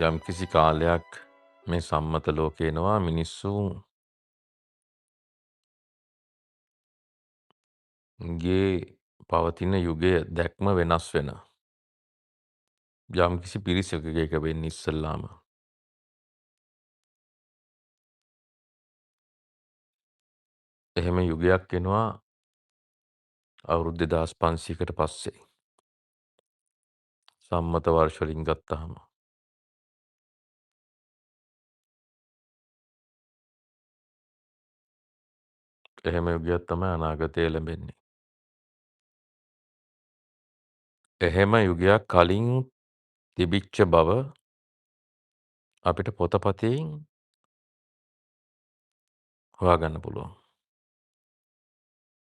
යම්කිසි කාලයක් මේ සම්මත ලෝකේ එනවා මිනිස්සුන්ගේ පවතින යුගය දැක්ම වෙනස් වෙන. යම්කිසි පිරිසකගේ එක වෙන්නේ ඉස්සල්ලාම. එහෙම යුගයක් එනවා අවුරුදු 2500කට පස්සේ. සම්මත වර්ෂ වලින් ගත්තාම. එහෙම යුගයක් තමයි අනාගතයේ ලැබෙන්නේ. එහෙම යුගයක් කලින් තිබිච්ච බව අපිට පොතපතෙන් හොයාගන්න පුළුවන්.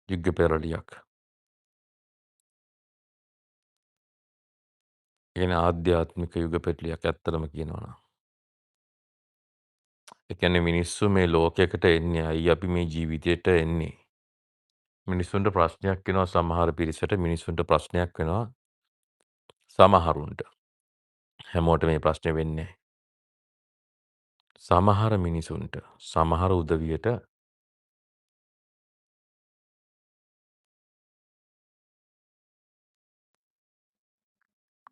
යුග පෙරළියක්. ඒ කියන්නේ ආධ්‍යාත්මික යුග පෙරළියක් ඇත්තටම කියනවා නම්. ඒ කියන්නේ මිනිස්සු මේ ලෝකයකට එන්නේ ඇයි අපි මේ ජීවිතයට එන්නේ? මිනිස්සුන්ට ප්‍රශ්නයක් වෙනවා සමහර පිරිසට මිනිස්සුන්ට ප්‍රශ්නයක් වෙනවා සමහරුන්ට. හැමෝට මේ ප්‍රශ්නේ වෙන්නේ නැහැ. සමහර මිනිසුන්ට සමහර උදවියට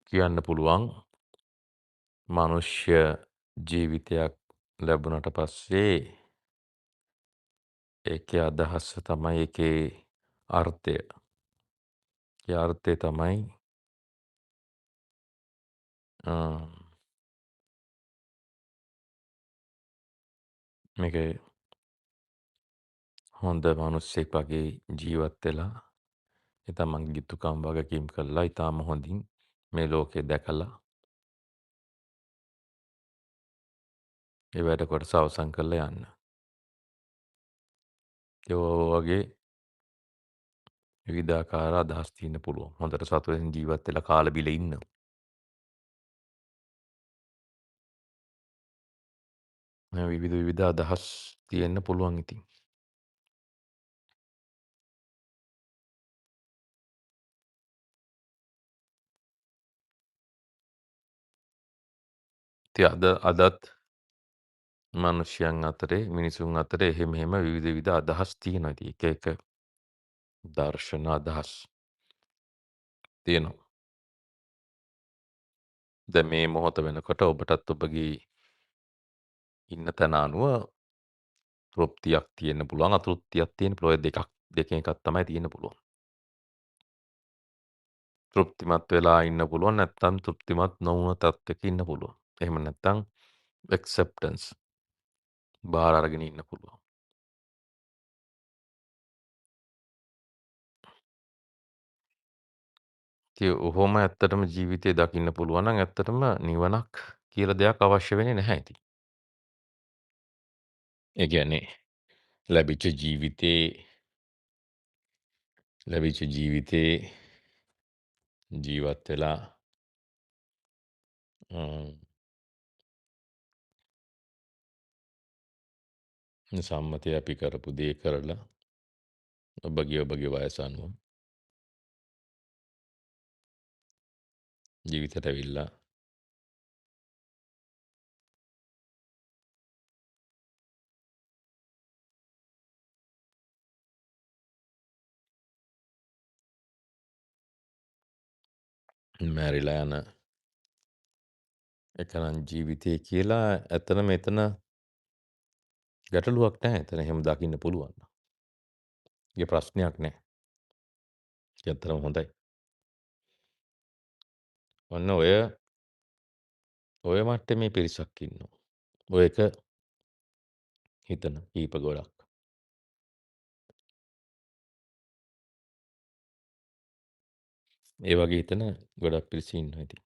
කියන්න පුළුවන් මනුෂ්‍ය ජීවිතයක් ලැබුණට පස්සේ ඒකේ අදහස තමයි ඒකේ අර්ථය. ඒ අර්ථය තමයි මේක හොඳ මිනිස්සෙක් වගේ ජීවත් වෙලා ඒ තමන්ගේ යුතුකම් වගකීම් කළා ඊටාම හොඳින් මේ ලෝකේ දැකලා ඒ වැඩ කොටස අවසන් කරලා යන්න. ඒ වගේ විවිධාකාර අදහස් තියෙන්න පුළුවන්. හොඳට සතුටින් ජීවත් වෙලා කාලා බිලා ඉන්න. විවිධ අදහස් තියෙන්න පුළුවන් ඉතින්. ඉතින් අදත් මනුෂ්‍යයන් අතරේ මිනිසුන් අතරේ එහෙම විවිධ අදහස් තියෙනවා. ඉතින් එක දර්ශන අදහස් තියෙනවා. දැන් මේ මොහොත වෙනකොට ඔබටත් ඔබගේ ඉන්න තැන අනුව තෘප්තියක් තියෙන්න පුළුවන් අතෘප්තියක් තියෙන්න පුළුවන්. දෙකෙන් එකක් තමයි තියෙන්න පුළුවන්. තෘප්තිමත් වෙලා ඉන්න පුළුවන් නැත්නම් තෘප්තිමත් නොවුන තත්ත්වයක ඉන්න පුළුවන්. එහෙම නැත්නම් acceptance බාර අරගෙන ඉන්න පුළුවන්. ඉතින් ඔහොම ඇත්තටම ජීවිතේ දකින්න පුළුවන් නම් ඇත්තටම නිවනක් කියලා දෙයක් අවශ්‍ය වෙන්නේ නැහැ ඉතින්. ඒ කියන්නේ ලැබිච්ච ජීවිතේ ජීවත් වෙලා සම්මතය අපි කරපු දේ කරලා ඔබගේ වයස අනුව ජීවිතයට ඇවිල්ලා මැරිලා යන එකනම් ජීවිතය කියලා ඇත්තටම එතන ගැටලුවක් නැහැ. එතන එහෙම දකින්න පුළුවන්. ඒක ප්‍රශ්නයක් නැහැ. ඒක ඇත්තටම හොඳයි. ඔන්න ඔය මට්ටමේ පිරිසක් ඉන්නවා. ඔය එක හිතන කීප ගොඩක්. ඒ වගේ හිතන ගොඩක් පිරිස ඉන්නවා ඉතින්.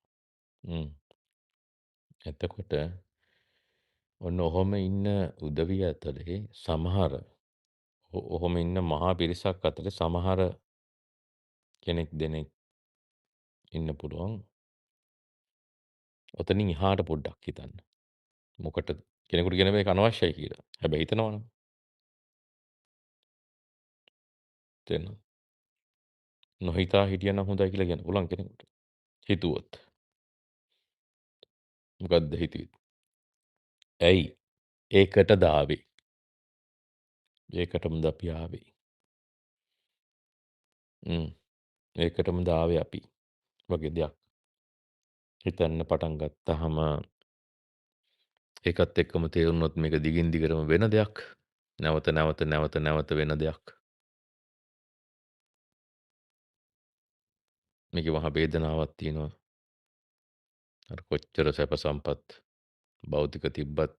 එතකොට ඔන්න ඔහොම ඉන්න උදවිය අතරේ සමහර ඔහොම ඉන්න මහා පිරිසක් අතරේ සමහර දෙනෙක් ඉන්න පුළුවන්. ඔතනින් එහාට පොඩ්ඩක් හිතන්න. මොකටද කෙනෙකුට කියන මේක අනවශ්‍යයි කියලා. හැබැයි හිතනවනම් තේරෙනවද? නොහිතා හිටියනම් හොඳයි කියලා කියන්න පුළුවන් කෙනෙකුට. හිතුවොත්. මොකක්ද හිතුවේ? ඇයි ඒකටද ආවේ? ඒකටමද අපි ආවේ? ඒකටමද ආවේ අපි වගේ දෙයක් හිතන්න පටන් ගත්තාම ඒකත් එක්කම තේරුනොත් මේක දිගින් දිගටම වෙන දෙයක්. නැවත නැවත නැවත නැවත වෙන දෙයක්. මේකේ මහා වේදනාවක් තියෙනවා. අර කොච්චර සැප සම්පත් භෞතික තිබ්බත්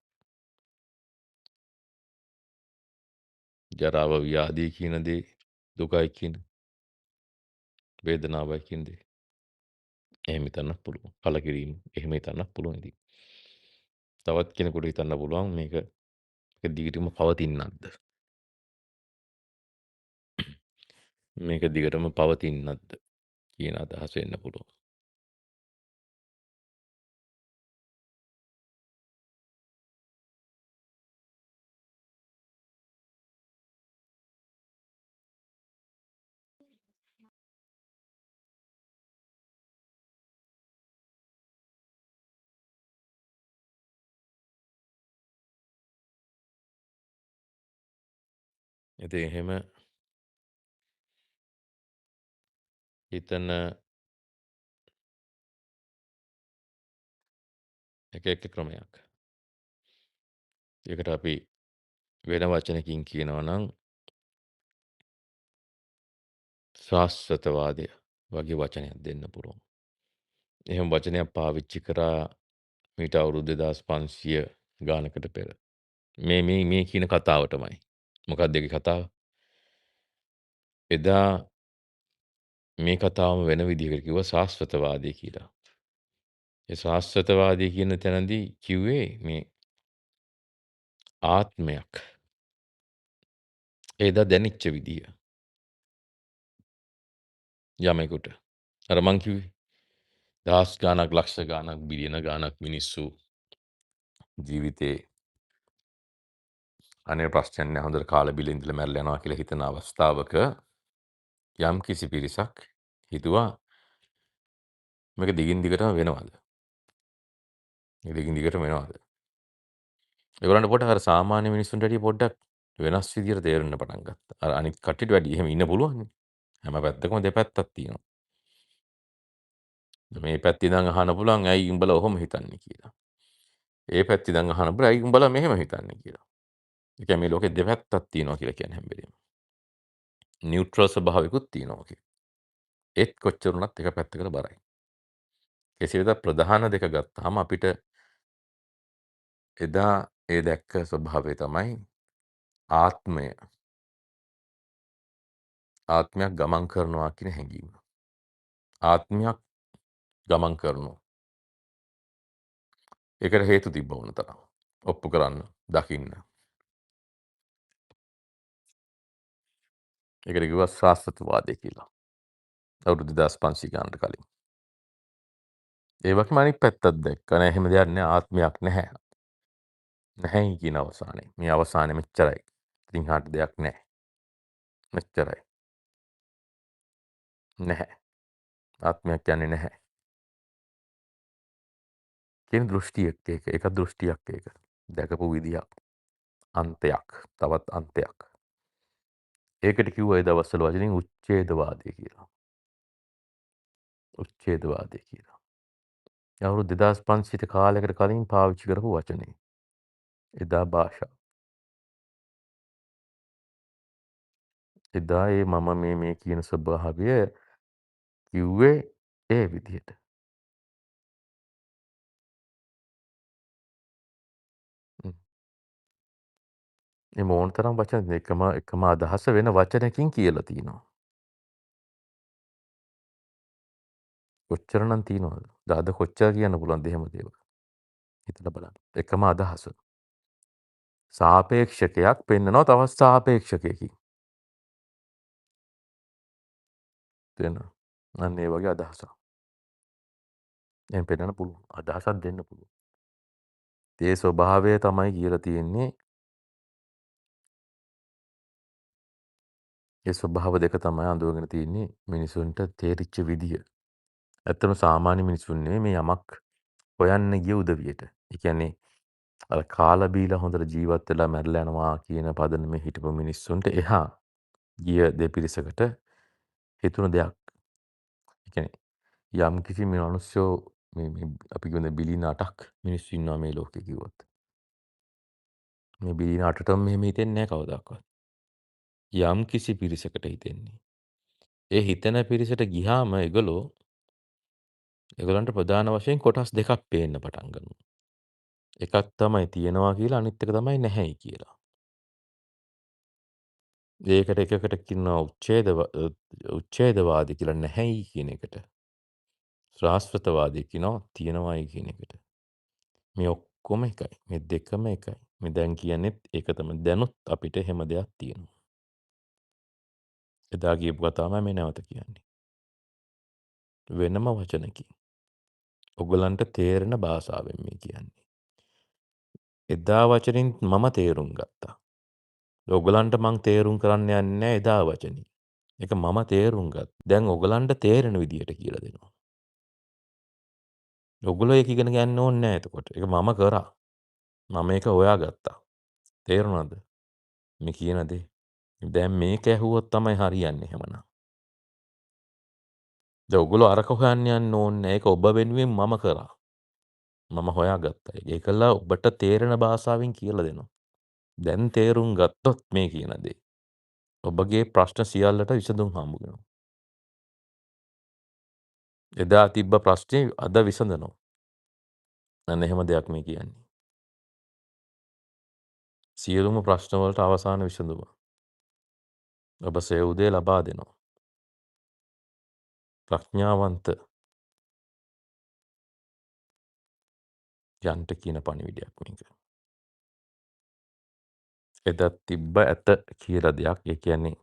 ජරාව ව්‍යාධි කියන දේ දුකයි කියන වේදනාවයි කියන දේ. එහෙම හිතන්නත් පුළුවන්. කලකිරීම එහෙම හිතන්නත් පුළුවන් ඉතින්. තවත් කෙනෙකුට හිතන්න පුළුවන් මේක දිගටම පවතින්නක්ද? මේක දිගටම පවතින්නක්ද කියන අදහස එන්න පුළුවන්. ඉතින් එහෙම හිතන එක ක්‍රමයක්. ඒකට අපි වෙන වචනකින් කියනවා නම් ශාස්ත්‍රවාදය වගේ වචනයක් දෙන්න පුළුවන්. එහෙම වචනයක් පාවිච්චි කරා මීට අවුරුදු 2500 ගානකට පෙර. මේ කියන කතාවටමයි. මොකක්ද ඒකේ කතාව? එදා මේ කතාවම වෙන විදිහකට කිව්වා ශාස්ත්‍රවාදී කියලා. ඒ ශාස්ත්‍රවාදී කියන තැනදී කිව්වේ මේ ආත්මයක්. එදා දැනෙච්ච විදිය. යමෙකුට. අර මං කිව්වේ දහස් ගාණක් ලක්ෂ ගාණක් බිලියන ගාණක් මිනිස්සු ජීවිතේ අනේ ප්‍රශ්නයක් නෑ හොඳට කාලා බීලා ඉඳලා මැරලා යනවා කියලා හිතන අවස්ථාවක යම් කිසි පිරිසක් හිතුවා මේක දිගින් දිගටම වෙනවද? මේක දිගින් දිගටම වෙනවද? ඒගොල්ලන්ට පොඩ්ඩක් අර සාමාන්‍ය මිනිස්සුන්ට වැඩිය පොඩ්ඩක් වෙනස් විදියට තේරෙන්න පටන් ගත්තා. අර අනිත් කට්ටියට වැඩිය එහෙම ඉන්න පුළුවන්නේ. හැම පැත්තකම දෙපැත්තක් තියෙනවා. මේ පැත්තේ ඉඳන් අහන්න පුළුවන් ඇයි උඹලා ඔහොම හිතන්නේ කියලා. ඒ පැත්තේ ඉඳන් අහන්න පුළුවන් ඇයි උඹලා මෙහෙම හිතන්නේ කියලා. ඒ කියන්නේ මේ ලෝකේ දෙපැත්තක් තියෙනවා කියලා කියන්නේ හැම වෙලේම. නියුට්‍රල් ස්වභාවිකුත් තියෙනවා ඕකේ. ඒත් කොච්චර වුණත් එක පැත්තකට බරයි. කෙසේ වෙතත් ප්‍රධාන දෙක ගත්තාම අපිට එදා ඒ දැක්ක ස්වභාවය තමයි ආත්මය. ආත්මයක් ගමන් කරනවා කියන හැඟීම. ආත්මයක් ගමන් කරනවා. ඒකට හේතු තිබ්බ ඕන තරම්. ඔප්පු කරන්න, දකින්න. ඒකට කිව්වා ශාස්ත්‍රවාදය කියලා. අවුරුදු 2500 ගානකට කලින්. ඒ වගේම අනිත් පැත්තත් දැක්කා නෑ එහෙම දෙයක් නෑ ආත්මයක් නැහැ. නැහැයි කියන අවසානයේ. මේ අවසානයේ මෙච්චරයි. ඉතින් හාට දෙයක් නෑ. මෙච්චරයි. නැහැ. ආත්මයක් කියන්නේ නැහැ. කියන දෘෂ්ටියක් ඒක. ඒක දෘෂ්ටියක් ඒක. දැකපු විදියක්. අන්තයක්. තවත් අන්තයක්. ඒකට කිව්වා ඒ දවස්වල වචනෙන් උච්ඡේදවාදය කියලා. උච්ඡේදවාදය කියලා. අවුරුදු 2500 කාලයකට කලින් පාවිච්චි කරපු වචනේ. එදා භාෂාව. එදා ඒ මම මේ කියන ස්වභාවය කිව්වේ ඒ විදිහට. එම ඕන තරම් වචන එකම අදහස වෙන වචනකින් කියලා තියෙනවා. කොච්චරනම් තියෙනවද? අද කොච්චර කියන්න පුළුවන්ද එහෙම දේවල්? හිතලා බලන්න. එකම අදහස. සාපේක්ෂකයක් පෙන්නනවා තවත් සාපේක්ෂකයකින්. තේරෙනවද? අන්න ඒ වගේ අදහසක්. එහෙන් පෙන්නන්න පුළුවන්. අදහසක් දෙන්න පුළුවන්. ඒ ස්වභාවය තමයි කියලා තියෙන්නේ. ඒ ස්වභාව දෙක තමයි අඳුරගෙන තියෙන්නේ මිනිසුන්ට තේරිච්ච විදිය. ඇත්තම සාමාන්‍ය මිනිසුන් නෙවෙයි මේ යමක් හොයන්න ගිය උදවියට. ඒ කියන්නේ අර කාලා බීලා හොඳට ජීවත් වෙලා මැරිලා යනවා කියන පදනමේ හිටපු මිනිස්සුන්ට එහා ගිය දෙපිරිසකට හිතුණු දෙයක්. ඒ කියන්නේ යම්කිසි මිනිස්සෝ මේ අපි කියන බිලියන 8ක් මිනිස්සු ඉන්නවා මේ ලෝකේ කිව්වොත්. මේ බිලියන 8ටම මෙහෙම හිතෙන්නේ නැහැ කවදාකවත්. යම්කිසි පිරිසකට හිතෙන්නේ. ඒ හිතන පිරිසට ගිහාම ඒගොල්ලන්ට ප්‍රධාන වශයෙන් කොටස් දෙකක් පේන්න පටන් ගන්නවා. එකක් තමයි තියෙනවා කියලා අනිත් එක තමයි නැහැයි කියලා. ඒකට එකකට කියනවා උච්ඡේදවාදී කියලා නැහැයි කියන එකට. ශාස්ත්‍රවාදී කියනවා තියෙනවායි කියන එකට. මේ ඔක්කොම එකයි. මේ දෙකම එකයි. මේ දැන් කියන්නෙත් ඒක තමයි. දැනුත් අපිට එහෙම දෙයක් තියෙනවා. එදා කියපු කතාවමයි මේ නැවත කියන්නේ. වෙනම වචනකින්. ඔයගලන්ට තේරෙන භාෂාවෙන් මේ කියන්නේ. එදා වචනින් මම තේරුම් ගත්තා. ඔයගලන්ට මං තේරුම් කරන්න යන්නේ නැහැ එදා වචනින්. ඒක මම තේරුම් ගත්තා. දැන් ඔයගලන්ට තේරෙන විදියට කියලා දෙනවා. ඔයගොල්ලෝ ඒක ඉගෙන ගන්න ඕනේ නැහැ එතකොට. ඒක මම කරා. මම ඒක හොයාගත්තා. තේරුණාද? මේ කියන දේ. දැන් මේක ඇහුවොත් තමයි හරියන්නේ එහෙමනම්. දැන් ඔයගොල්ලෝ අරක හොයන්න යන්න ඕනේ නැහැ. ඒක ඔබ වෙනුවෙන් මම කරා. මම හොයාගත්තා. ඒකලා ඔබට තේරෙන භාෂාවෙන් කියලා දෙනවා. දැන් තේරුම් ගත්තොත් මේ කියන දේ. ඔබගේ ප්‍රශ්න සියල්ලට විසඳුම් හම්බ වෙනවා. එදා තිබ්බ ප්‍රශ්නේ අද විසඳනවා. අන්න එහෙම දෙයක් මේ කියන්නේ. සියලුම ප්‍රශ්න වලට අවසාන විසඳුම. ඔබ සෙවුදේ ලබා දෙනවා. ප්‍රඥාවන්ත යන්ට කියන පණිවිඩයක් මේක. එදත් තිබ්බ ඇත කියලා දෙයක්. ඒ කියන්නේ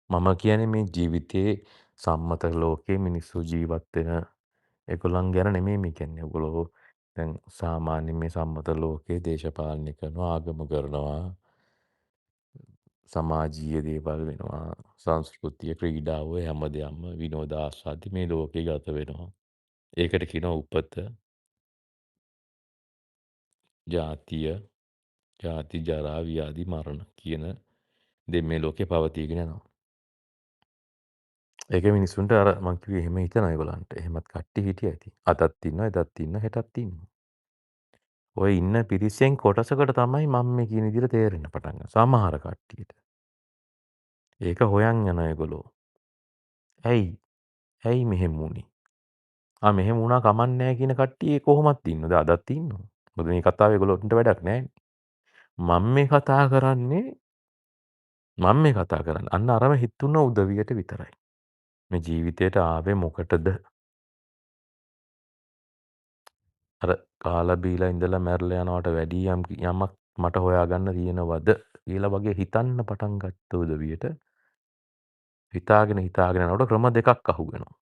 මම කියන්නේ මේ ජීවිතයේ සම්මත ලෝකයේ මිනිස්සු ජීවත් වෙන ඒගොල්ලන් ගැන නෙමෙයි මේ කියන්නේ. ඔයගොල්ලෝ දැන් සාමාන්‍ය මේ සම්මත ලෝකයේ දේශපාලනය කරනවා, ආගම කරනවා, සමාජීය දේවල් වෙනවා, සංස්කෘතිය, ක්‍රීඩාව ඔය හැම දෙයක්ම විනෝද ආස්වාද මේ ලෝකේ ගත වෙනවා. ඒකට කියනවා උපත, ජාතිය, ජාති ජරා ව්‍යාධි මරණ කියන දේ මේ ලෝකේ පවතීගෙන යනවා. ඒක මිනිස්සුන්ට අර මං කිව්වේ එහෙම හිතනවා ඒගොල්ලන්ට. එහෙමත් කට්ටිය හිටියා ඉතින්. අදත් ඉන්නවා, එදත් ඉන්නවා, හෙටත් ඉන්නවා. ඔය ඉන්න පිරිසෙන් කොටසකට තමයි මම මේ කියන විදිහට තේරෙන්න පටන් ගන්නේ. සමහර කට්ටියට. ඒක හොයන් යන ඒගොල්ලෝ. ඇයි? ඇයි මෙහෙම වුනේ? මෙහෙම වුණා කමක් නැහැ කියන කට්ටිය කොහොමත් ඉන්නවද? අදත් ඉන්නවා. මොකද මේ කතාව ඒගොල්ලන්ට වැඩක් නැහැනේ. මම මේ කතා කරන්නේ අන්න අරම හිතුන උදවියට විතරයි. මේ ජීවිතයට ආවේ මොකටද? අර කාලා බීලා ඉඳලා මැරලා යනවට වැඩිය යමක් මට හොයාගන්න තියෙනවද කියලා වගේ හිතන්න පටන් ගත්ත උදවියට හිතාගෙන යනකොට ක්‍රම දෙකක් අහුවෙනවා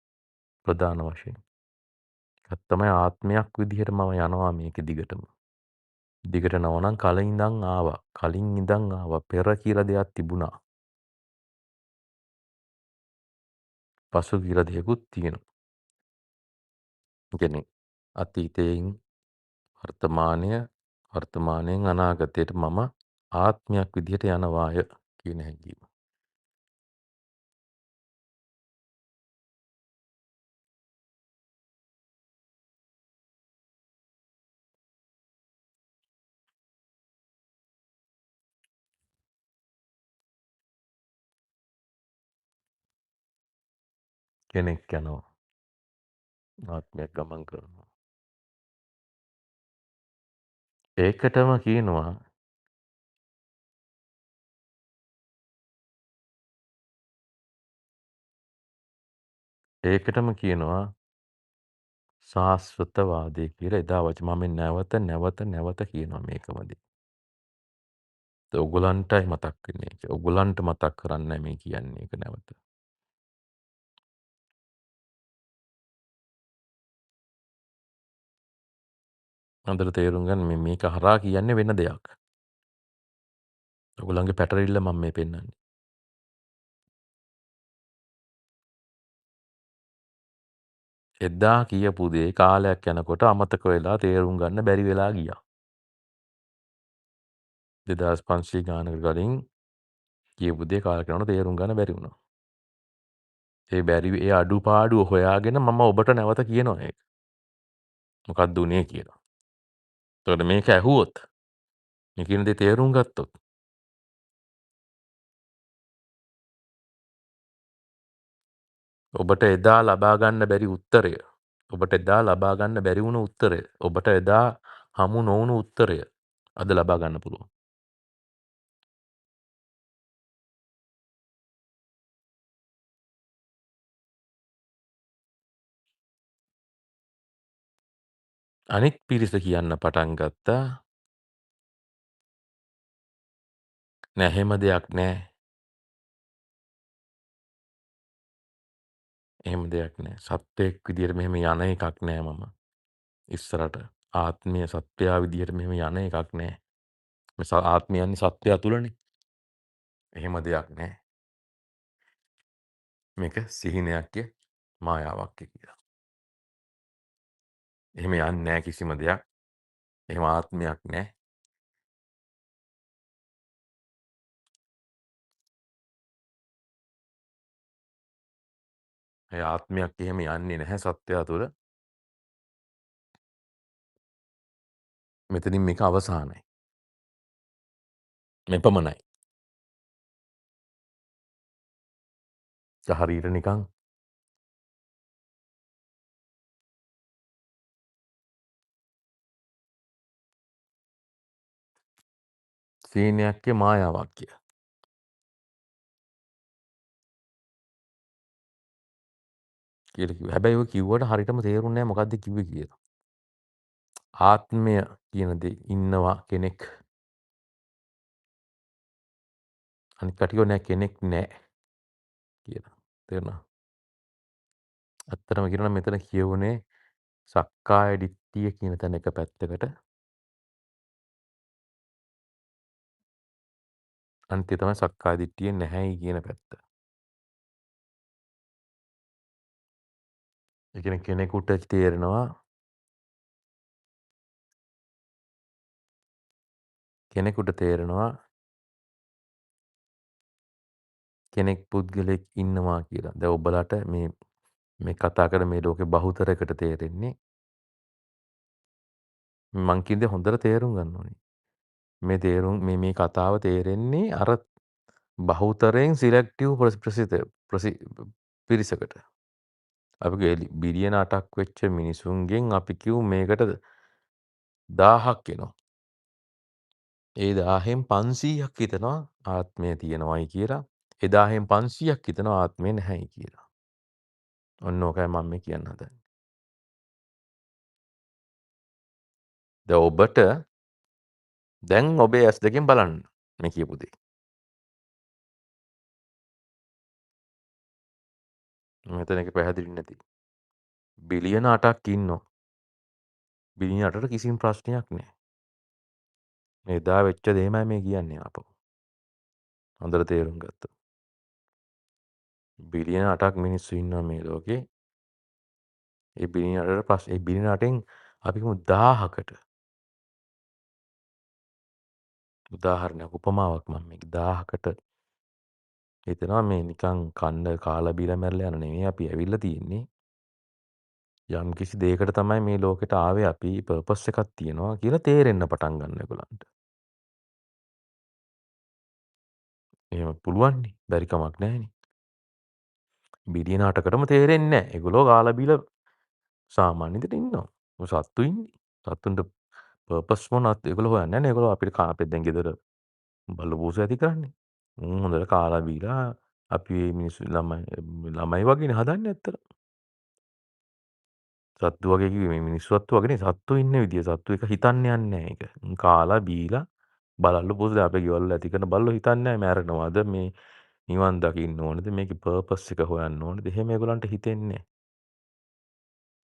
ප්‍රධාන වශයෙන්. එකක් තමයි ආත්මයක් විදිහට මම යනවා මේක දිගටම. දිගට නෝනම් කලින් ඉඳන් ආවා. කලින් ඉඳන් ආවා. පෙර කියලා දෙයක් තිබුණා. පසු කියලා දෙයක්ත් තියෙනවා. ඒ කියන්නේ අතීතයෙන් වර්තමානයෙන් අනාගතයට මම ආත්මයක් විදිහට යනවාය කියන හැඟීම. කෙනෙක් යනවා. ආත්මයක් ගමන් කරනවා. ඒකටම කියනවා ශාස්වතවාදී කියලා එදා මම නැවත කියනවා මේකම දේ. ඔයගොල්ලන්ටයි මතක් වෙන්නේ ඒක. ඔයගොල්ලන්ට මතක් කරන්නයි මේ කියන්නේ ඒක නැවත. හොඳට තේරුම් ගන්න මේක හරහා කියන්නේ වෙන දෙයක්. ඔයගොල්ලන්ගේ පැටරිල්ල මම මේ පෙන්නන්නේ. එදා කියපු දේ කාලයක් යනකොට අමතක වෙලා තේරුම් ගන්න බැරි වෙලා ගියා. 2500 ගානකට කලින් කියපු දේ කාලයක් යනකොට තේරුම් ගන්න බැරි වුණා. ඒ අඩුපාඩු හොයාගෙන මම ඔබට නැවත කියනවා ඒක. මොකක්ද උනේ කියලා. එතකොට මේක ඇහුවොත්, මේ කියන දේ තේරුම් ගත්තොත්, ඔබට එදා ලබා ගන්න බැරි උත්තරය, ඔබට එදා ලබා ගන්න බැරි වුණු උත්තරය, ඔබට එදා හමු නොවුණු උත්තරය අද ලබා ගන්න පුළුවන්. අනිත් පිරිස කියන්න පටන් ගත්තා, "නෑ එහෙම දෙයක් නෑ. එහෙම දෙයක් නෑ. සත්වයෙක් විදියට මෙහෙම යන එකක් නෑ මම. ඉස්සරට ආත්මීය සත්වයා විදියට මෙහෙම යන එකක් නෑ. මේ ආත්මය යන්නේ සත්වයා තුලනේ. එහෙම දෙයක් නෑ. මේක සිහිනයක්ය, මායාවක්ය" කියලා. එහෙම යන්නේ නෑ කිසිම දෙයක්. එහෙම ආත්මයක් නෑ. ඒ ආත්මයක් එහෙම යන්නේ නැහැ සත්වයා තුළ. මෙතනින් මේක අවසානයි. මෙපමණයි. හරියට නිකන් සීනයක්ය මායාවක්ය කියලා කිව්වා. හැබැයි ඔය කිව්වට හරියටම තේරුන්නේ නැහැ මොකද්ද කිව්වේ කියලා. ආත්මය කියන දේ ඉන්නවා කෙනෙක්. අනිත් කටියෝ නෑ කෙනෙක් නෑ කියලා. තේරුණා? ඇත්තටම කියනවා නම් මෙතන කියවුනේ සක්කාය දිට්ඨිය කියන තැන එක පැත්තකට. අනිත් එක තමයි සක්කාය දිට්ඨිය නැහැයි කියන පැත්ත. ඒ කියන්නේ කෙනෙකුට තේරෙනවා කෙනෙක් පුද්ගලයෙක් ඉන්නවා කියලා. දැන් ඔබලාට මේ කතා කරන මේ ලෝකේ බහුතරයකට තේරෙන්නේ මං කියන දේ හොඳට තේරුම් ගන්න ඕනේ. මේ කතාව තේරෙන්නේ අර බහුතරයෙන් සිලෙක්ටිව් පිරිසකට. අපි බිලියන 8ක් වෙච්ච මිනිසුන්ගෙන් අපි කිව්ව මේකට 1000ක් එනවා. ඒ 1000න් 500ක් හිතනවා ආත්මය තියෙනවයි කියලා. ඒ 1000න් 500ක් හිතනවා ආත්මය නැහැයි කියලා. ඔන්න ඕකයි මම මේ කියන්න හදන්නේ. දැන් ඔබට දැන් ඔබේ ඇස් දෙකෙන් බලන්න මේ කියපු දේ. මෙතන එක පැහැදිලි නැති. බිලියන 8ක් ඉන්නවා. බිලියන 8ට කිසිම ප්‍රශ්නයක් නැහැ. එදා වෙච්ච දේමයි මේ කියන්නේ ආපහු. හොඳට තේරුම් ගත්තොත්. බිලියන 8ක් මිනිස්සු ඉන්නවා මේ ලෝකේ. ඒ බිලියන 8න් අපි හිතමු 1000කට උදාහරණයක් උපමාවක් මම මේක 1000කට හිතනවා මේ නිකන් කන්න කාලා බීලා මැරලා යන නෙමෙයි අපි ඇවිල්ලා තියෙන්නේ. යම් කිසි දෙයකට තමයි මේ ලෝකෙට ආවේ අපි පර්පස් එකක් තියෙනවා කියලා තේරෙන්න පටන් ගන්න ඒගොල්ලන්ට. එහෙම පුළුවන්නේ. බැරි කමක් නැහැනේ. බිලියන 8කටම තේරෙන්නේ නැහැ. ඒගොල්ලෝ කාලා බීලා සාමාන්‍ය විදිහට ඉන්නවා. සත්තු ඉන්නේ. සත්තුන්ට පර්පස් මොනවත් ඒගොල්ලෝ හොයන්නේ නැහැ නේ. ඒගොල්ලෝ අපිට අපේ දැන් ගෙදර බල්ල පූසු ඇති කරන්නේ. හොඳට කාලා බීලා අපි මේ මිනිස්සු ළමයි වගේනේ හදන්නේ ඇත්තට. සත්තු වගේ කිව්වේ මේ මිනිස්සු සත්තු වගේ නෙවෙයි. සත්තු ඉන්න විදිය. සත්තු එක හිතන්න යන්නේ නැහැ ඒක. කාලා බීලා බලල්ලු පූසු දැන් අපේ ගෙවල් වල ඇති කරන බල්ලෝ හිතන්නේ නැහැ මැරෙනවද මේ නිවන් දකින්න ඕනේද මේකේ පර්පස් එක හොයන්න ඕනේද එහෙම ඒගොල්ලන්ට හිතෙන්නේ නැහැ.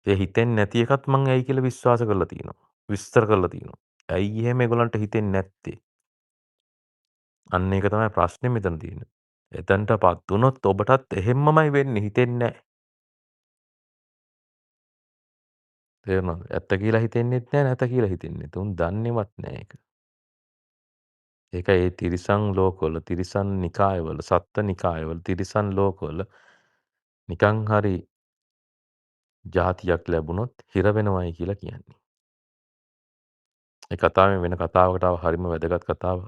ඒ හිතෙන්නේ නැති එකත් මං ඇයි කියලා විශ්වාස කරලා තියෙනවා. විස්තර කරලා තියෙනවා. ඇයි එහෙම ඒගොල්ලන්ට හිතෙන්නේ නැත්තේ? අන්න ඒක තමයි ප්‍රශ්නේ මෙතන තියෙන්නේ. එතනටපත් වුණොත් ඔබටත් එහෙම්මමයි වෙන්නේ හිතෙන්නේ නැහැ. තේරුණාද? ඇත්ත කියලා හිතෙන්නෙත් නෑ, නැත කියලා හිතෙන්නෙත්. උන් දන්නේවත් නෑ ඒක. ඒක ඒ තිරිසන් ලෝකවල, තිරිසන් නිකායවල, සත්ත්ව නිකායවල, තිරිසන් ලෝකවල නිකන් හරි ජාතියක් ලැබුණොත් හිර වෙනවයි කියලා කියන්නේ. ඒ කතාවෙන් වෙන කතාවකට ආව හරිම වැදගත් කතාවක්.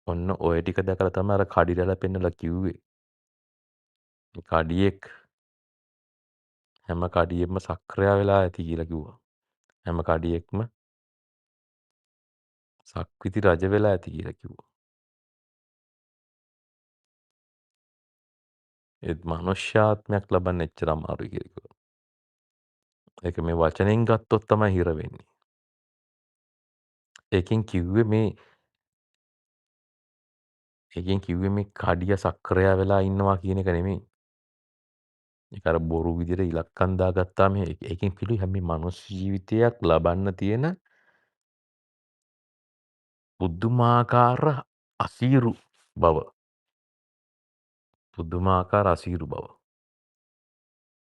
ඔන්න ඔය ටික දැකලා තමයි අර කඩි රැළ පෙන්නලා කිව්වේ. මේ කඩියෙක් හැම කඩියෙක්ම සක්‍රියා වෙලා ඇති කියලා කිව්වා. හැම කඩියෙක්ම සක්විති රජ වෙලා ඇති කියලා කිව්වා. ඒත් මනුෂ්‍යාත්මයක් ලබන්න එච්චර අමාරුයි කියලා කිව්වා. ඒක මේ වචනෙන් ගත්තොත් තමයි හිර වෙන්නේ. ඒකෙන් කිව්වේ මේ කඩිය සක්‍රියා වෙලා ඉන්නවා කියන එක නෙමෙයි. ඒක අර බොරු විදිහට ඉලක්කම් දාගත්තාම ඒකෙන් පිළුයි හැම මනුස්ස ජීවිතයක් ලබන්න තියෙන පුදුමාකාර අසීරු බව. පුදුමාකාර අසීරු බව.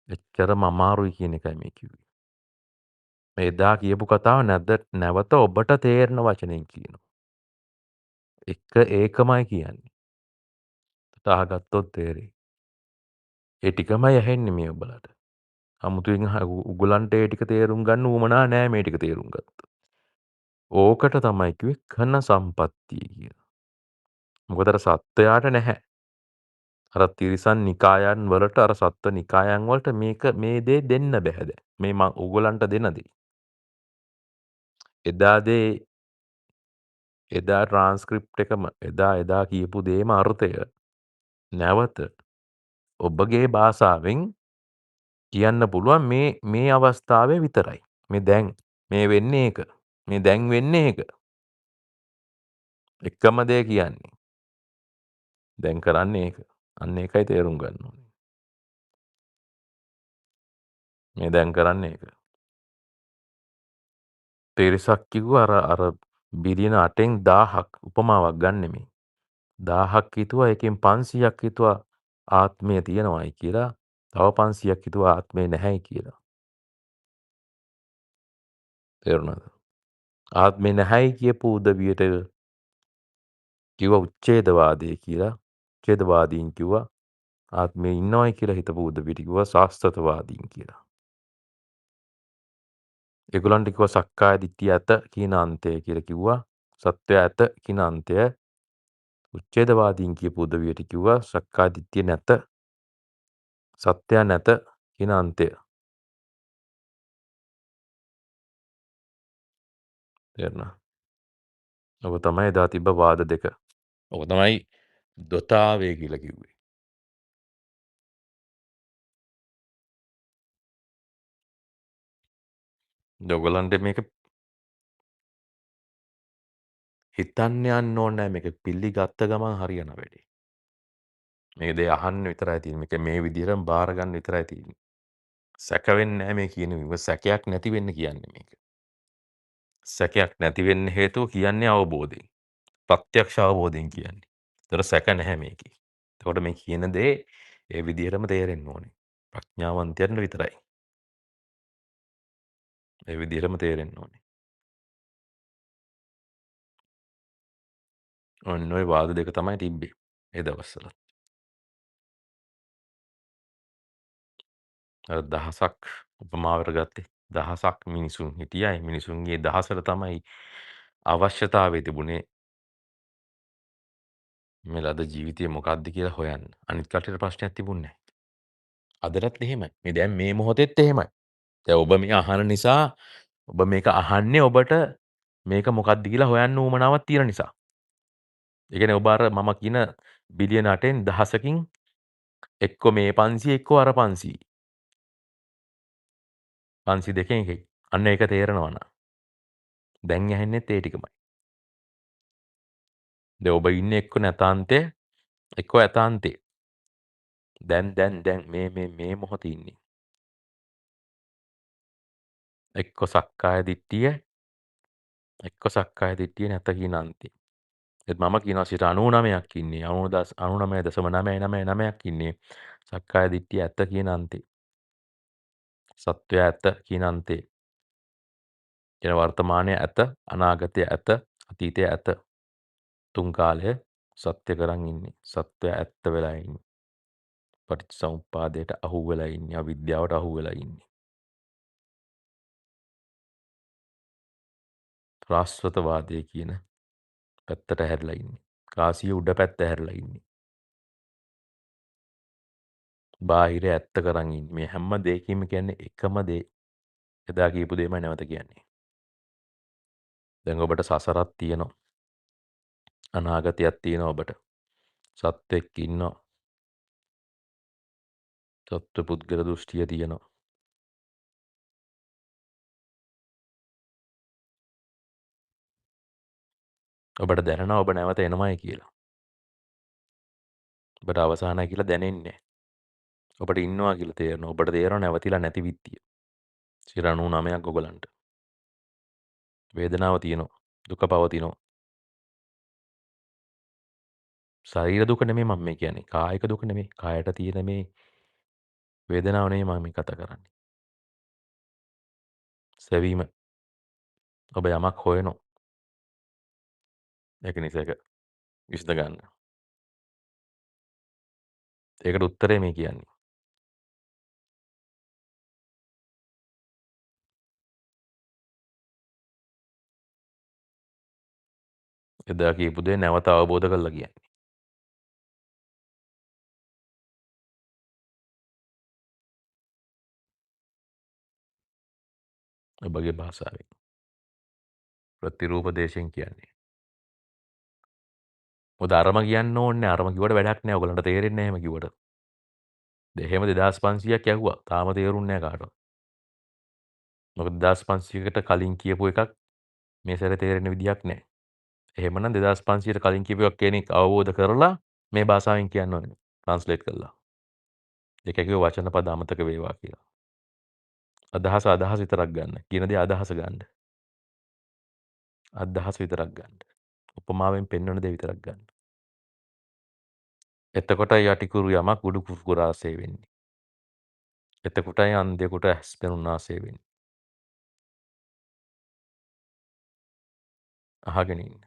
එච්චරම අමාරුයි කියන එකයි මේ කිව්වේ. මේ එදා කියපු කතාව නැවත ඔබට තේරෙන වචනෙන් කියනවා. ඒකමයි කියන්නේ. අහගත්තොත් තේරෙයි. ඒ ටිකමයි ඇහෙන්නේ මේ ඔබලට. අමුතුවෙන් උගලන්ට ඒ ටික තේරුම් ගන්න උවමනා නෑ මේ ටික තේරුම් ගත්තොත්. ඕකට තමයි කිව්වේ ඝන සම්පත්තිය කියලා. මොකද අර සත්වයාට නැහැ. අර තිරිසන් නිකායන් වලට අර සත්ව නිකායන් වලට මේ දේ දෙන්න බෑ දැන්. මේ උගලන්ට දෙන දේ. එදා ට්‍රාන්ස්ක්‍රිප්ට් එකම එදා කියපු දේම අර්ථය නැවත ඔබගේ භාෂාවෙන් කියන්න පුළුවන් මේ අවස්ථාවේ විතරයි. මේ දැන් මේ වෙන්නේ ඒක. මේ දැන් වෙන්නේ ඒක. එකම දේ කියන්නේ. දැන් කරන්නේ ඒක. අන්න ඒකයි තේරුම් ගන්න ඕනේ. මේ දැන් කරන්නේ ඒක. තිරිසක් කිව්වා අර බිලියන 8න් 1000ක් උපමාවක් ගන්නෙ මේ. 1000ක් හිතුවා ඒකෙන් 500ක් හිතුවා ආත්මය තියෙනවායි කියලා. තව 500ක් හිතුවා ආත්මේ නැහැයි කියලා. තේරුණාද? ආත්මේ නැහැයි කියපු උදවියට කිව්වා උච්ඡේදවාදී කියලා. උච්ඡේදවාදීන් කිව්වා ආත්මේ ඉන්නවයි කියලා හිතපු උදවියට කිව්වා සාස්ත්‍රවාදීන් කියලා. ඒගොල්ලන්ට කිව්වා සක්කාය දිට්ඨිය ඇත කියන අන්තය කියලා කිව්වා. සත්‍යය ඇත කියන අන්තය. උච්ඡේදවාදීන් කියපු උදවියට කිව්වා සක්කාය දිට්ඨිය නැත. සත්‍යය නැත කියන අන්තය. තේරුණා? ඔබ තමයි එදා තිබ්බ වාද දෙක. ඔබ තමයි දොතාවේ කියලා කිව්වේ. ඔයගොල්ලන්ට මේක හිතන්න යන්න ඕනේ නැහැ. මේක පිළිගත්ත ගමන් හරියන වැඩේ. මේ දේ අහන්න විතරයි තියෙන්නේ. මේක මේ විදිහටම බාර ගන්න විතරයි තියෙන්නේ. සැක වෙන්නේ නැහැ මේ කියන සැකයක් නැති වෙන්න කියන්නේ මේක. සැකයක් නැති වෙන්න හේතුව කියන්නේ අවබෝධයෙන්. ප්‍රත්‍යක්ෂ අවබෝධයෙන් කියන්නේ. ඒතර සැක නැහැ මේකේ. එතකොට මේ කියන දේ ඒ විදිහටම තේරෙන්න ඕනේ. ප්‍රඥාවන්තයන්ට විතරයි. ඒ විදිහටම තේරෙන්න ඕනේ. ඔන්න ඔය වාද දෙක තමයි තිබ්බේ ඒ දවස්වල. අර දහසක් උපමාවට ගත්තේ. දහසක් මිනිසුන් හිටියයි. මිනිසුන්ගේ දහසට තමයි අවශ්‍යතාවය තිබුණේ මේ ලද ජීවිතය මොකක්ද කියලා හොයන්න. අනිත් කටට ප්‍රශ්නයක් තිබුණේ නැහැ. අදටත් එහෙමයි. මේ දැන් මේ මොහොතෙත් එහෙමයි. දැන් ඔබ මේ අහන නිසා ඔබ මේක අහන්නේ ඔබට මේක මොකක්ද කියලා හොයන්න උවමනාවක් තියෙන නිසා. ඒ කියන්නේ ඔබ අර මම කියන බිලියන 8න් දහසකින් එක්ක මේ 500 එක්ක අර 500. 502 එකයි. අන්න ඒක තේරෙනවා නම්. දැන් ඇහෙන්නෙත් ඒ ටිකමයි. දැන් ඔබ ඉන්නේ එක්ක නැතාන්තේ එක්ක ඇතාන්තේ. දැන් මේ මොහොතේ ඉන්නේ. එක්ක සක්කාය දිට්ඨිය නැත කියන අන්තේ. ඒත් මම කියනවා 99ක් ඉන්නේ 99.99999ක් ඉන්නේ සක්කාය දිට්ඨිය ඇත කියන අන්තේ. සත්වයා ඇත කියන අන්තේ. කියන වර්තමානය ඇත, අනාගතය ඇත, අතීතය ඇත. තුන් කාලය සත්‍ය කරන් ඉන්නේ. සත්වයා ඇත්ත වෙලා ඉන්නේ. පටිච්චසමුප්පාදයට අහු වෙලා ඉන්නේ. අවිද්‍යාවට අහු වෙලා ඉන්නේ. රාස්වතවාදය කියන පැත්තට හැරිලා ඉන්නේ. කාසිය උඩ පැත්ත හැරිලා ඉන්නේ. බාහිර ඇත්ත කරන් ඉන්නේ. මේ හැම දෙයකින්ම කියන්නේ එකම දේ. එදා කියපු දෙයමයි නැවත කියන්නේ. දැන් ඔබට සසරක් තියෙනවා. අනාගතයක් තියෙනවා ඔබට. සත්වෙක් ඉන්නවා. සත්ව පුද්ගල දෘෂ්ටිය තියෙනවා. ඔබට දැනෙනවා ඔබ නැවත එනවයි කියලා. ඔබට අවසానයි කියලා දැනෙන්නේ නැහැ. ඔබට ඉන්නවා කියලා තේරෙනවා. ඔබට තේරෙනවා නැවතිලා නැති විත්තිය. 99ක් ඔයගලන්ට. වේදනාව තියෙනවා. දුක පවතිනවා. ශරීර දුක නෙමෙයි මම මේ කියන්නේ. කායික දුක නෙමෙයි. කායට තියෙන මේ වේදනාව නෙමෙයි මම මේ කතා කරන්නේ. සෙවීම. ඔබ යමක් හොයනවා. ඒක නිසා ඒක විසඳ ගන්න. ඒකට උත්තරේ මේ කියන්නේ. එදා කියපු දේ නැවත අවබෝධ කරලා කියන්නේ. ඔබගේ භාෂාවෙන්. ප්‍රතිරූප දේශයෙන් කියන්නේ. මොකද අරම කියන්න ඕනේ නැහැ. අරම කිව්වට වැඩක් නැහැ. ඔයගලන්ට තේරෙන්නේ නැහැ එහෙම කිව්වට. එහෙම 2500ක් ඇහුවා. තාම තේරුන්නේ නැහැ කාටවත්. මොකද 2500කට කලින් කියපු එකක් මේ සැරේ තේරෙන විදියක් නැහැ. එහෙමනම් 2500ට කලින් කියපු එකක් කෙනෙක් අවබෝධ කරලා මේ භාෂාවෙන් කියන්න ඕනේ. ට්‍රාන්ස්ලේට් කරලා. ඒක කිව්ව වචන පද අමතක වේවා කියලා. අදහස විතරක් ගන්න. කියන දේ අදහස ගන්න. අදහස විතරක් ගන්න. උපමාවෙන් පෙන්වන දේ විතරක් ගන්න. එතකොටයි යටිකුරු යමක් උඩු කුරුකුරාසේ වෙන්නේ. එතකොටයි අන්ධයෙකුට ඇස් පෙනුනාසේ වෙන්නේ. අහගෙන ඉන්න.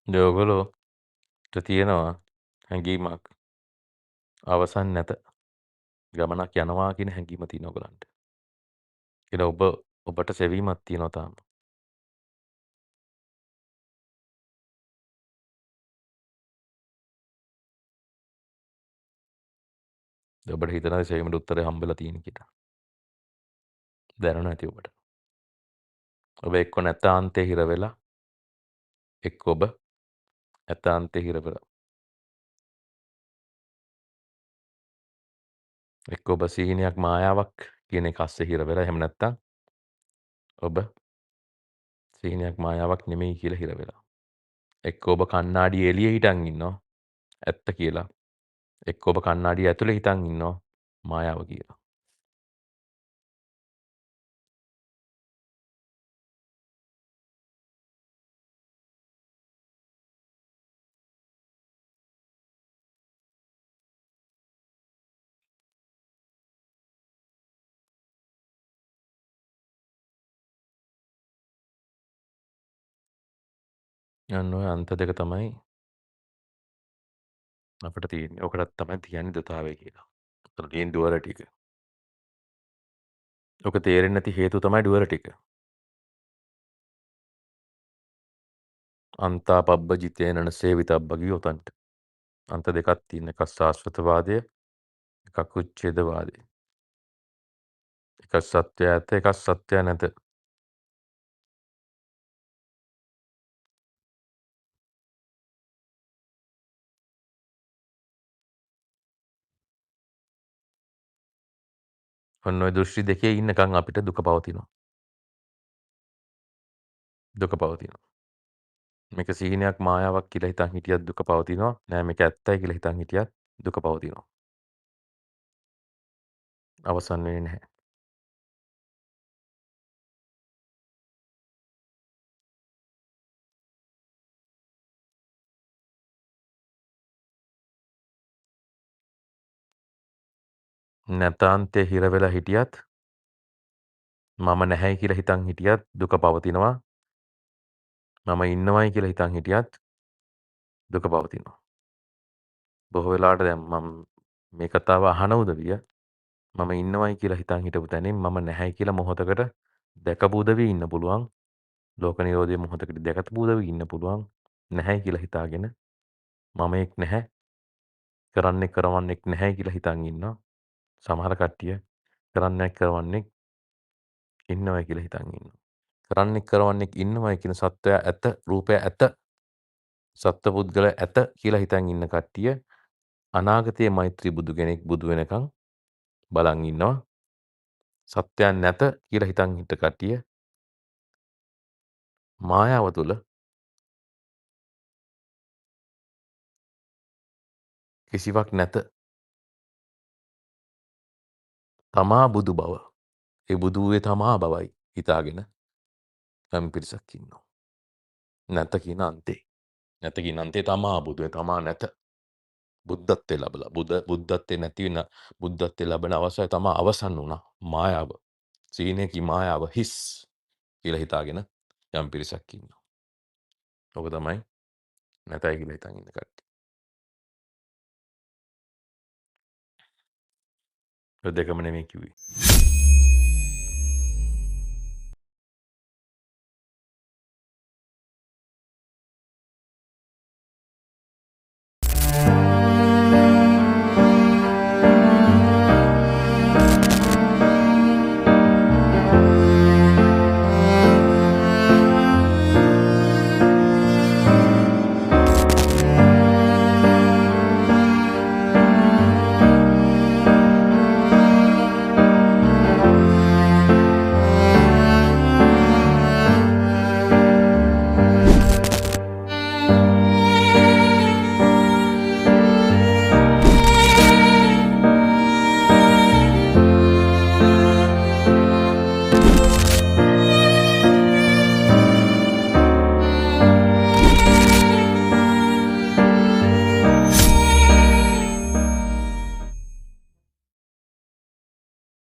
දැන් ඔයගොල්ලෝට තියෙනවා හැඟීමක් අවසන් නැත. ගමනක් යනවා කියන හැඟීම තියෙනවා ඔයගලන්ට. ඒන ඔබට සෙවීමක් තියෙනවා තාම. ඔබට හිතනවාද සෙවීමට උත්තරේ හම්බෙලා තියෙන කියලා. දැනුණා ඇති ඔබට. ඔබ එක්ක නැතාන්තේ හිර වෙලා එක්ක ඔබ ඇතාන්තේ හිර වෙලා. එක්ක ඔබ සිහිනයක් මායාවක් කියන එක අස්සේ හිර වෙලා එහෙම නැත්නම් ඔබ සිහිනයක් මායාවක් නෙමෙයි කියලා හිර වෙලා. එක්ක ඔබ කණ්ණාඩියේ එළියේ හිටන් ඉන්නවා ඇත්ත කියලා. එක්ක ඔබ කණ්ණාඩිය ඇතුලේ හිටන් ඉන්නවා මායාව කියලා. අන්න ඔය අන්ත දෙක තමයි අපිට තියෙන්නේ. ඔකටත් තමයි කියන්නේ දතාවය කියලා. ඔතන තියෙන ඩුවර ටික. ඔක තේරෙන්නේ නැති හේතුව තමයි ඩුවර ටික. අන්තා පබ්බජිතේනන සේවිතබ්බ ගිය උතන්ට. අන්ත දෙකක් තියෙන. එකක් සාස්වතවාදය, එකක් උච්ඡේදවාදය. එකක් සත්‍යය ඇත, එකක් සත්‍යය නැත. ඔන්න ඔය දෘෂ්ටි දෙකේ ඉන්නකම් අපිට දුක පවතිනවා. දුක පවතිනවා. මේක සිහිනයක් මායාවක් කියලා හිතන් හිටියත් දුක පවතිනවා. නෑ මේක ඇත්තයි කියලා හිතන් හිටියත් දුක පවතිනවා. අවසන් වෙන්නේ නැහැ. නැතාන්තේ හිර වෙලා හිටියත් මම නැහැයි කියලා හිතන් හිටියත් දුක පවතිනවා. මම ඉන්නවයි කියලා හිතන් හිටියත් දුක පවතිනවා. බොහෝ වෙලාවට දැන් මම මේ කතාව අහන උදවිය මම ඉන්නවයි කියලා හිතන් හිටපු තැනින් මම නැහැයි කියලා මොහොතකට දැකපු උදවිය ඉන්න පුළුවන්. ලෝක නිරෝධය මොහොතකට දැකපු උදවිය ඉන්න පුළුවන්. නැහැයි කියලා හිතාගෙන මමෙක් නැහැ, කරන්නෙක් කරවන්නෙක් නැහැ කියලා හිතන් ඉන්නවා. සමහර කට්ටිය කරන්නෙක් කරවන්නෙක් ඉන්නවයි කියලා හිතන් ඉන්නවා. කරන්නෙක් කරවන්නෙක් ඉන්නවයි කියන සත්වයා ඇත, රූපය ඇත, සත්පුද්ගල ඇත කියලා හිතන් ඉන්න කට්ටිය අනාගතයේ මෛත්‍රී බුදු කෙනෙක් බුදු වෙනකන් බලන් ඉන්නවා. සත්‍යයන් නැත කියලා හිතන් හිට කට්ටිය මායාව තුළ කිසිවක් නැත. තමා බුදු බව. ඒ බුදු වූයේ තමා බවයි හිතාගෙන යම් පිරිසක් ඉන්නවා. නැත කියන අන්තේ. නැත කියන අන්තේ තමා බුදුය, තමා නැත. බුද්ධත්වයේ ලැබලා බුද්ධත්වයේ නැති වෙන බුද්ධත්වයේ ලැබෙන අවසරය තමා අවසන් වුණා. මායාව. සීනේකි මායාව හිස් කියලා හිතාගෙන යම් පිරිසක් ඉන්නවා. ඔබ තමයි නැතයි කියලා හිතන් ඉන්න කට්ටිය. ඔය දෙකම නෙමෙයි කිව්වේ.